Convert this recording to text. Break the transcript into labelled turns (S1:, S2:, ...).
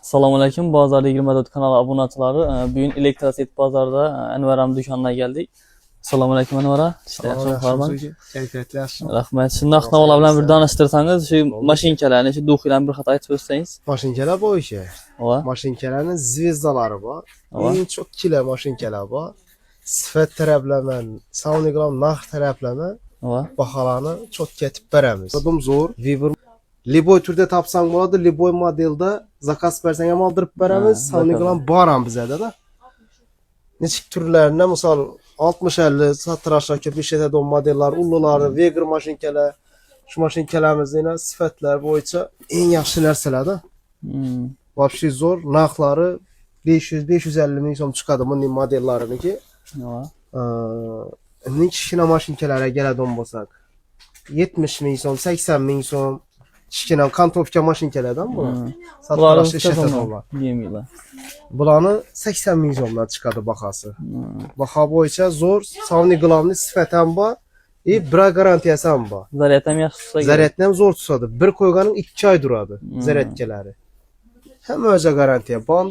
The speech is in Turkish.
S1: Assalomu alaykum. Bozor 24 kanali obunachilari. Bugun Elektroset bozorda Anvaram do'koniga keldik. Assalomu alaykum Anvara.
S2: Kayfiyatli yaxshimi?
S1: Rahmat. Shundoq navolar bilan bir tanishtirsangiz, shu mashinkalarni, shu duxiylarni bir xato aytib o'tsangiz.
S2: Mashinkalar bo'yicha.
S1: Va,
S2: Mashinkalarning zvezdalari bor.
S1: Va.
S2: Eng çok kila mashinkalar bor. Sifat taraflama, savnigram narx taraflama
S1: va.
S2: baholarni çok ketib beramiz. Budim zo'r. Viber Liboy turda topsang bo'ladi, Liboy modelda zakaz bersang ham oldirib beramiz. Savnigram bor ham bizda da. Nechik turlarni, misol 60-50 satranchlar ko'p ishlatadigan modellar, ullulari, Veger mashinkalar, şu mashinkalarimizni sifatlar bo'yicha eng yaxshi narsalarda. Вообще zo'r, narxlari 500-550 ming so'm chiqadi bunday modellariniki.
S1: Va.
S2: Ning kichkina mashinkalarga keladigan bo'lsak, 70 ming so'm, 80 ming so'm kichkina kantovka mashinkalardan bu. Satranchda ishlatadiganlar.
S1: Yemiylar.
S2: Bularni 80 ming so'mdan chiqadi bahasi. Baho bo'yicha zo'r, savni glavni sifat ham bor, bir garantiyasi ham bor.
S1: Zaryat ham yaxshi tutsa.
S2: Zaryatni ham zo'r tutadi. Bir qo'yganing 2 oy turadi zaryatkalari. Hamma o'zi garantiya bor.